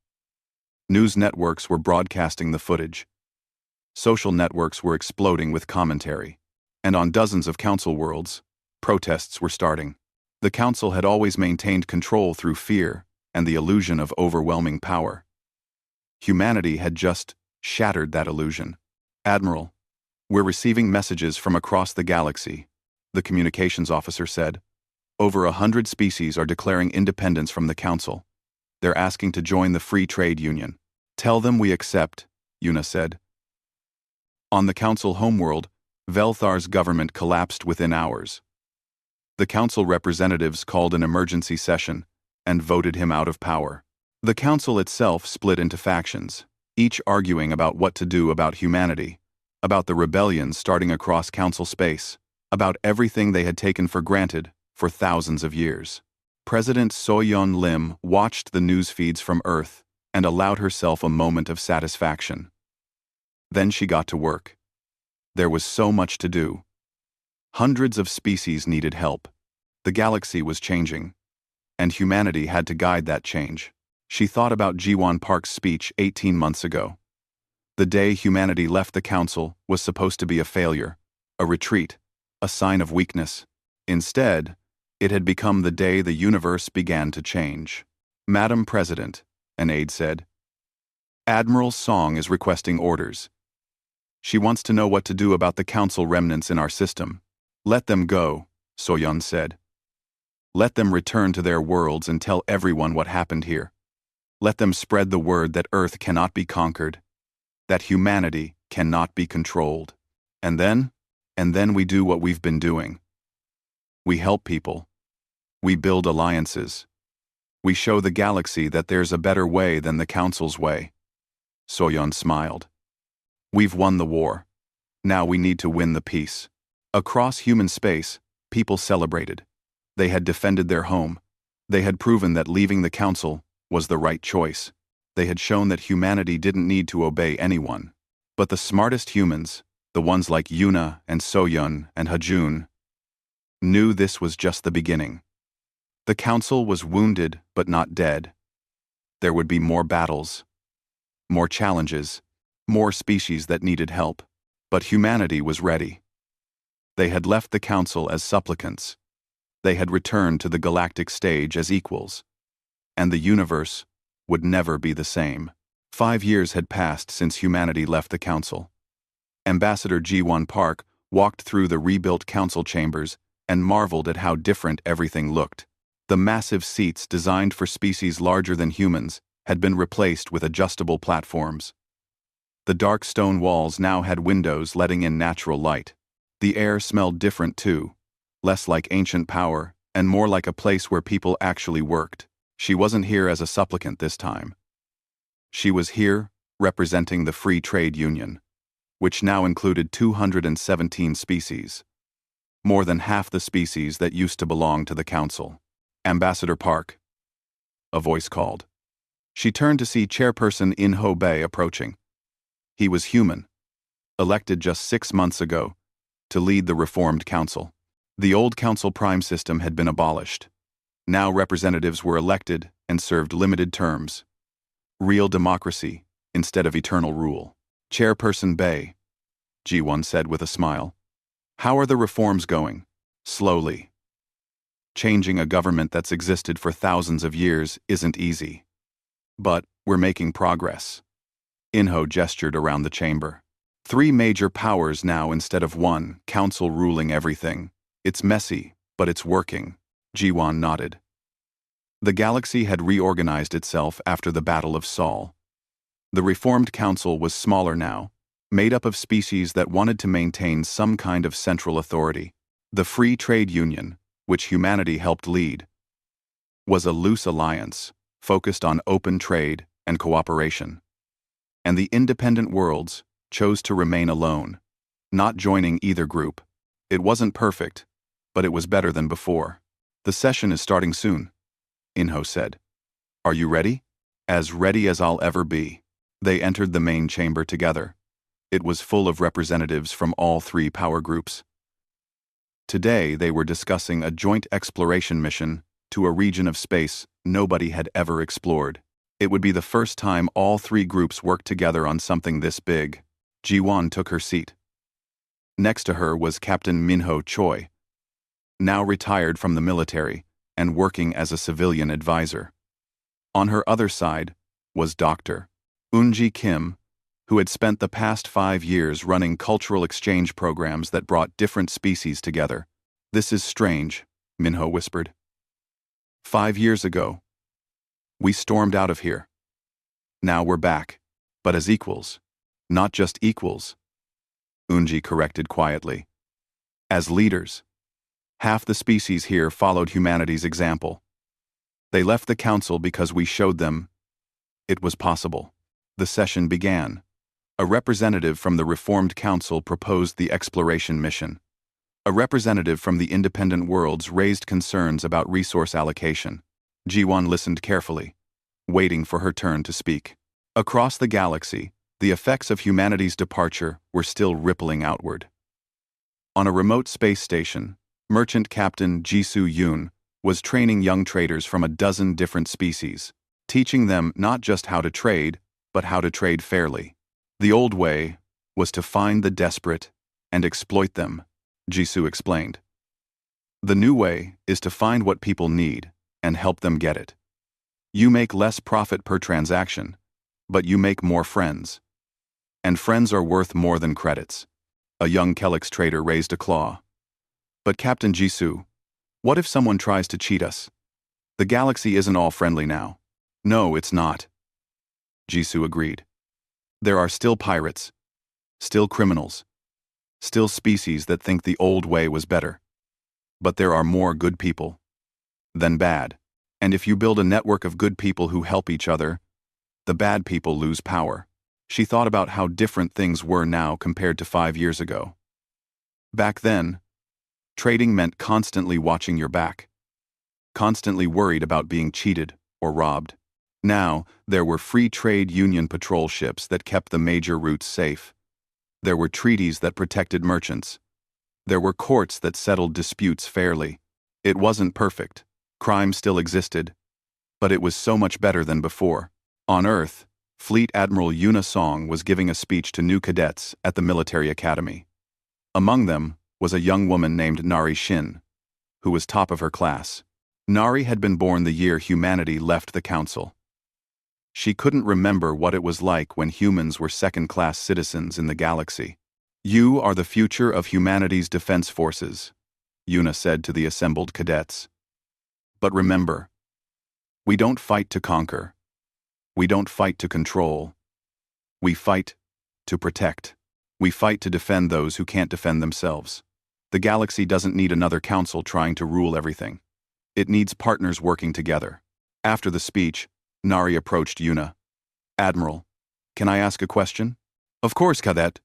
News networks were broadcasting the footage. Social networks were exploding with commentary. And on dozens of Council worlds, protests were starting. The Council had always maintained control through fear and the illusion of overwhelming power. Humanity had just shattered that illusion. "Admiral, we're receiving messages from across the galaxy," the communications officer said. "Over 100 species are declaring independence from the Council. They're asking to join the Free Trade Union." "Tell them we accept," Yuna said. On the Council homeworld, Velthar's government collapsed within hours. The Council representatives called an emergency session and voted him out of power. The Council itself split into factions, each arguing about what to do about humanity, about the rebellions starting across Council space, about everything they had taken for granted for thousands of years. President Soyeon Lim watched the news feeds from Earth and allowed herself a moment of satisfaction. Then she got to work. There was so much to do. Hundreds of species needed help. The galaxy was changing, and humanity had to guide that change. She thought about Ji-won Park's speech 18 months ago. The day humanity left the Council was supposed to be a failure, a retreat, a sign of weakness. Instead, it had become the day the universe began to change. "Madam President," an aide said, "Admiral Song is requesting orders. She wants to know what to do about the Council remnants in our system." "Let them go," Soyeon said. "Let them return to their worlds and tell everyone what happened here. Let them spread the word that Earth cannot be conquered, that humanity cannot be controlled. And then we do what we've been doing. We help people. We build alliances. We show the galaxy that there's a better way than the Council's way." Soyeon smiled. "We've won the war. Now we need to win the peace." Across human space, people celebrated. They had defended their home. They had proven that leaving the Council was the right choice. They had shown that humanity didn't need to obey anyone. But the smartest humans, the ones like Yuna and Soyeon and Hajun, knew this was just the beginning. The Council was wounded but not dead. There would be more battles, more challenges, more species that needed help. But humanity was ready. They had left the Council as supplicants. They had returned to the galactic stage as equals. And the universe would never be the same. 5 years had passed since humanity left the Council. Ambassador Ji-won Park walked through the rebuilt Council chambers and marveled at how different everything looked. The massive seats designed for species larger than humans had been replaced with adjustable platforms. The dark stone walls now had windows letting in natural light. The air smelled different too, less like ancient power and more like a place where people actually worked. She wasn't here as a supplicant this time. She was here representing the Free Trade Union, which now included 217 species. More than half the species that used to belong to the Council. "Ambassador Park," a voice called. She turned to see Chairperson In-ho Bae approaching. He was human, elected just 6 months ago to lead the reformed Council. The old Council Prime system had been abolished. Now representatives were elected and served limited terms. Real democracy instead of eternal rule. "Chairperson Bae," Ji-won said with a smile. "How are the reforms going?" "Slowly. Changing a government that's existed for thousands of years isn't easy. But we're making progress." In-ho gestured around the chamber. Three major powers now instead of one, council ruling everything. It's messy, but it's working. Jiwan nodded. The galaxy had reorganized itself after the Battle of Sol. The reformed council was smaller now, made up of species that wanted to maintain some kind of central authority. The Free Trade Union, which humanity helped lead, was a loose alliance, focused on open trade and cooperation. And the independent worlds chose to remain alone, not joining either group. It wasn't perfect, but it was better than before. The session is starting soon, Inho said. Are you ready? As ready as I'll ever be. They entered the main chamber together. It was full of representatives from all three power groups. Today they were discussing a joint exploration mission to a region of space nobody had ever explored. It would be the first time all three groups worked together on something this big. Jiwan took her seat. Next to her was Captain Minho Choi, now retired from the military and working as a civilian advisor. On her other side was Dr. Eunji Kim, who had spent the past 5 years running cultural exchange programs that brought different species together. This is strange, Minho whispered. 5 years ago, we stormed out of here. Now we're back, but as equals. Not just equals, Eunji corrected quietly. As leaders. Half the species here followed humanity's example. They left the council because we showed them it was possible. The session began. A representative from the Reformed Council proposed the exploration mission. A representative from the independent worlds raised concerns about resource allocation. Jiwan listened carefully, waiting for her turn to speak. Across the galaxy, the effects of humanity's departure were still rippling outward. On a remote space station, Merchant Captain Jisoo Yoon was training young traders from a dozen different species, teaching them not just how to trade, but how to trade fairly. The old way was to find the desperate and exploit them, Jisoo explained. The new way is to find what people need and help them get it. You make less profit per transaction, but you make more friends. And friends are worth more than credits. A young Kelix trader raised a claw. But Captain Jisoo, what if someone tries to cheat us? The galaxy isn't all friendly now. No, it's not. Jisoo agreed. There are still pirates, still criminals, still species that think the old way was better. But there are more good people than bad. And if you build a network of good people who help each other, the bad people lose power. She thought about how different things were now compared to 5 years ago. Back then, trading meant constantly watching your back, constantly worried about being cheated or robbed. Now, there were free trade union patrol ships that kept the major routes safe. There were treaties that protected merchants. There were courts that settled disputes fairly. It wasn't perfect. Crime still existed. But it was so much better than before. On Earth, Fleet Admiral Yuna Song was giving a speech to new cadets at the military academy. Among them was a young woman named Narration, who was top of her class. Nari had been born the year humanity left the council. She couldn't remember what it was like when humans were second-class citizens in the galaxy. You are the future of humanity's defense forces, Yuna said to the assembled cadets. But remember, we don't fight to conquer. We don't fight to control. We fight to protect. We fight to defend those who can't defend themselves. The galaxy doesn't need another council trying to rule everything. It needs partners working together. After the speech, Nari approached Yuna. Admiral, can I ask a question? Of course, Cadet.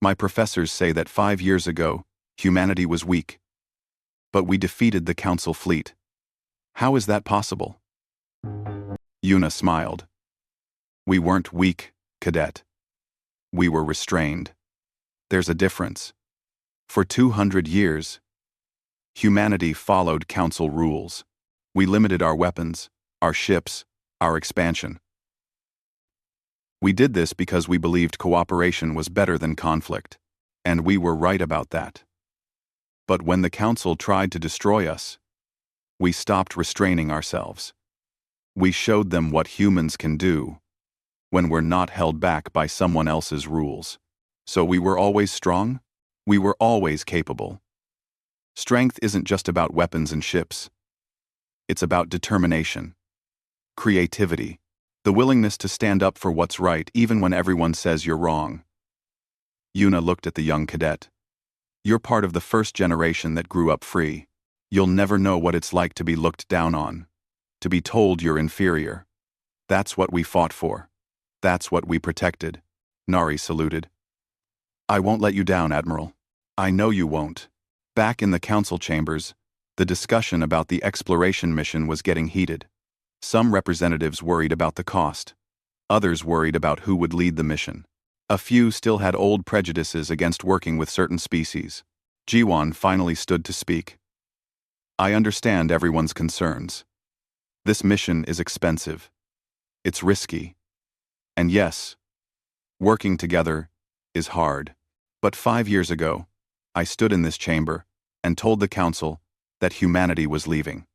My professors say that 5 years ago, humanity was weak. But we defeated the council fleet. How is that possible? Yuna smiled. We weren't weak, Cadet. We were restrained. There's a difference. For 200 years, humanity followed council rules. We limited our weapons, our ships, our expansion. We did this because we believed cooperation was better than conflict, and we were right about that. But when the council tried to destroy us, we stopped restraining ourselves. We showed them what humans can do when we're not held back by someone else's rules. So we were always strong? We were always capable. Strength isn't just about weapons and ships. It's about determination, creativity, the willingness to stand up for what's right even when everyone says you're wrong. Yuna looked at the young cadet. You're part of the first generation that grew up free. You'll never know what it's like to be looked down on, to be told you're inferior. That's what we fought for. That's what we protected. Nari saluted. I won't let you down, Admiral. I know you won't. Back in the council chambers, the discussion about the exploration mission was getting heated. Some representatives worried about the cost. Others worried about who would lead the mission. A few still had old prejudices against working with certain species. Jiwan finally stood to speak. I understand everyone's concerns. This mission is expensive. It's risky. And yes, working together is hard. But 5 years ago, I stood in this chamber and told the council that humanity was leaving.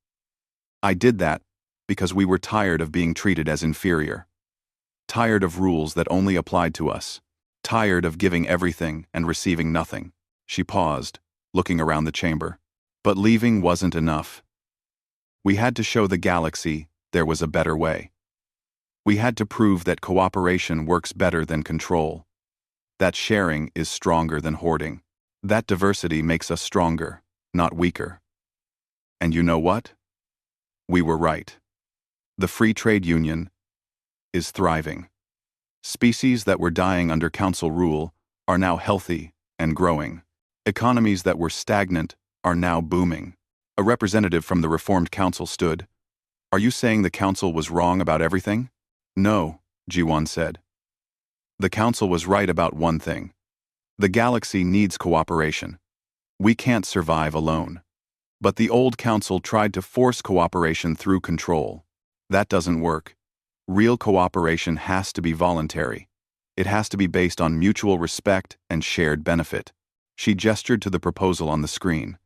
I did that because we were tired of being treated as inferior. Tired of rules that only applied to us. Tired of giving everything and receiving nothing. She paused, looking around the chamber. But leaving wasn't enough. We had to show the galaxy there was a better way. We had to prove that cooperation works better than control. That sharing is stronger than hoarding. That diversity makes us stronger, not weaker. And you know what? We were right. The Free Trade Union is thriving. Species that were dying under council rule are now healthy and growing. Economies that were stagnant are now booming. A representative from the Reformed Council stood. Are you saying the council was wrong about everything? No, Jiwan said. The council was right about one thing. The galaxy needs cooperation. We can't survive alone. But the old council tried to force cooperation through control. That doesn't work. Real cooperation has to be voluntary. It has to be based on mutual respect and shared benefit. She gestured to the proposal on the screen.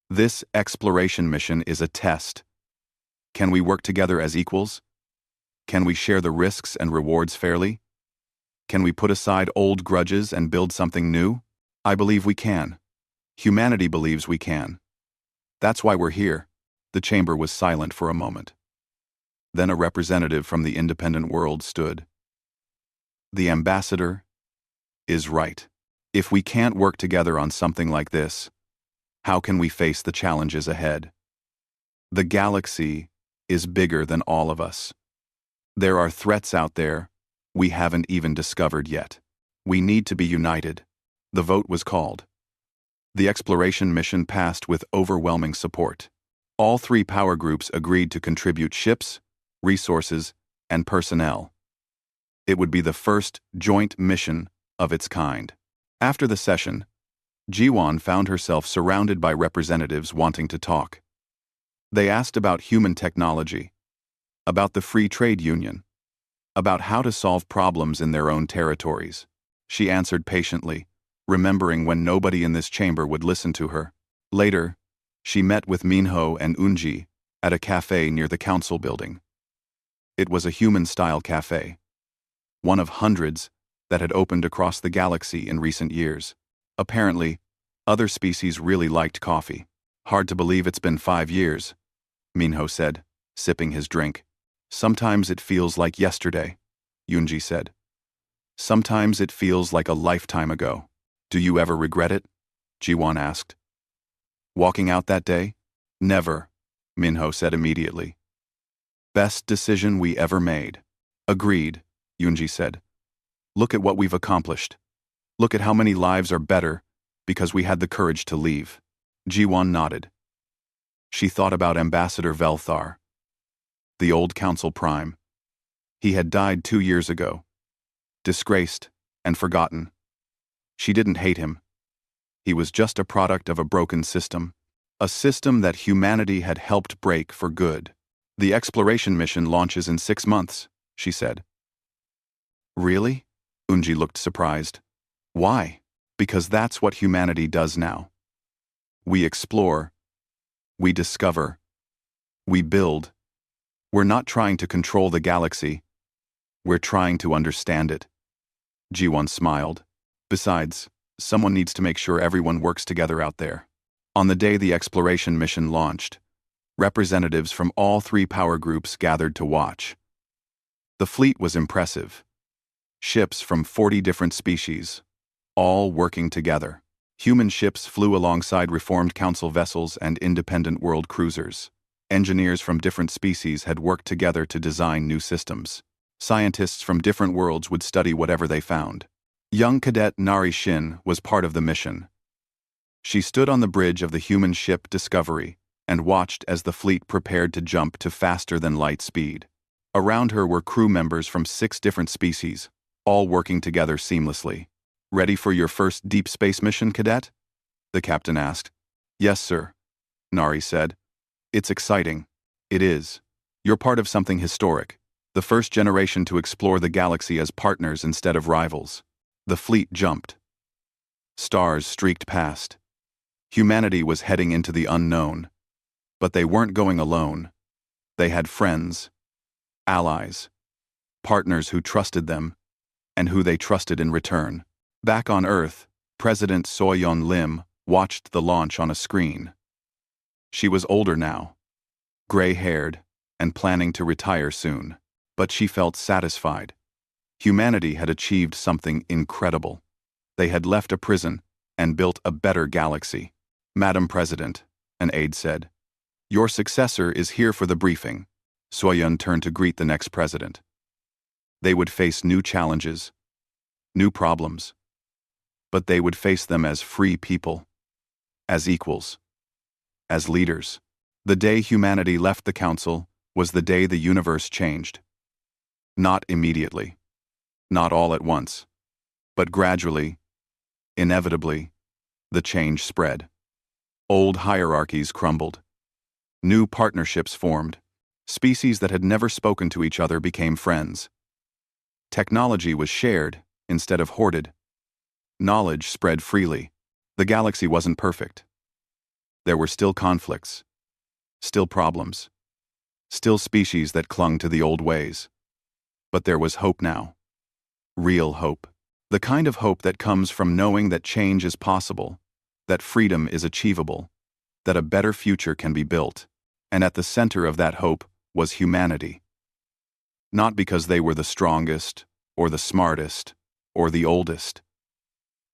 This exploration mission is a test. Can we work together as equals? Can we share the risks and rewards fairly? Can we put aside old grudges and build something new? I believe we can. Humanity believes we can. That's why we're here. The chamber was silent for a moment. Then a representative from the independent world stood. The ambassador is right. If we can't work together on something like this, how can we face the challenges ahead? The galaxy is bigger than all of us. There are threats out there we haven't even discovered yet. We need to be united. The vote was called. The exploration mission passed with overwhelming support. All three power groups agreed to contribute ships, resources, and personnel. It would be the first joint mission of its kind. After the session, Jiwan found herself surrounded by representatives wanting to talk. They asked about human technology, about the Free Trade Union, about how to solve problems in their own territories. She answered patiently, remembering when nobody in this chamber would listen to her. Later, she met with Minho and Unji at a cafe near the council building. It was a human-style cafe, one of hundreds that had opened across the galaxy in recent years. Apparently, other species really liked coffee. Hard to believe it's been 5 years, Minho said, sipping his drink. Sometimes it feels like yesterday, Yunji said. Sometimes it feels like a lifetime ago. Do you ever regret it? Jiwan asked. Walking out that day? Never, Minho said immediately. Best decision we ever made. Agreed, Yunji said. Look at what we've accomplished. Look at how many lives are better because we had the courage to leave. Jiwan nodded. She thought about Ambassador Velthar, the old council prime. He had died 2 years ago, disgraced and forgotten. She didn't hate him. He was just a product of a broken system, a system that humanity had helped break for good. The exploration mission launches in 6 months, she said. Really? Unji looked surprised. Why? Because that's what humanity does now. We explore. We discover. We build. We're not trying to control the galaxy. We're trying to understand it. Jiwan smiled. Besides, someone needs to make sure everyone works together out there. On the day the exploration mission launched, representatives from all three power groups gathered to watch. The fleet was impressive. Ships from 40 different species, all working together. Human ships flew alongside reformed council vessels and independent world cruisers. Engineers from different species had worked together to design new systems. Scientists from different worlds would study whatever they found. Young cadet Narration was part of the mission. She stood on the bridge of the human ship Discovery and watched as the fleet prepared to jump to faster-than-light speed. Around her were crew members from 6 different species, all working together seamlessly. "Ready for your first deep space mission, cadet?" the captain asked. "Yes, sir," Nari said. "It's exciting." "It is. You're part of something historic, the first generation to explore the galaxy as partners instead of rivals." The fleet jumped. Stars streaked past. Humanity was heading into the unknown. But they weren't going alone. They had friends, allies, partners who trusted them, and who they trusted in return. Back on Earth, President Soyeon Lim watched the launch on a screen. She was older now, gray-haired, and planning to retire soon. But she felt satisfied. Humanity had achieved something incredible. They had left a prison and built a better galaxy. "Madam President," an aide said, "your successor is here for the briefing." Soyeon turned to greet the next president. They would face new challenges, new problems. But they would face them as free people, as equals, as leaders. The day humanity left the council was the day the universe changed. Not immediately, not all at once, but gradually, inevitably, the change spread. Old hierarchies crumbled. New partnerships formed. Species that had never spoken to each other became friends. Technology was shared instead of hoarded. Knowledge spread freely. The galaxy wasn't perfect. There were still conflicts, still problems, still species that clung to the old ways. But there was hope now. Real hope. The kind of hope that comes from knowing that change is possible, that freedom is achievable, that a better future can be built. And at the center of that hope was humanity. Not because they were the strongest, or the smartest, or the oldest,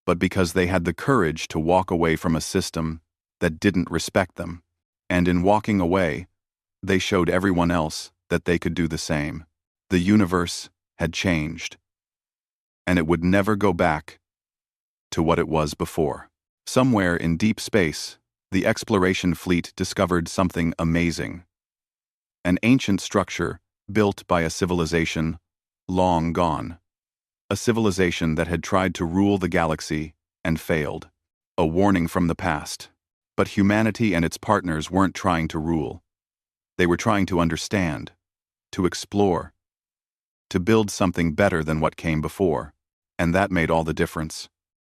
but because they had the courage to walk away from a system that didn't respect them. And in walking away, they showed everyone else that they could do the same. The universe had changed, and it would never go back to what it was before. Somewhere in deep space, the exploration fleet discovered something amazing. An ancient structure built by a civilization long gone. A civilization that had tried to rule the galaxy and failed. A warning from the past. But humanity and its partners weren't trying to rule. They were trying to understand, to explore, to build something better than what came before. And that made all the difference.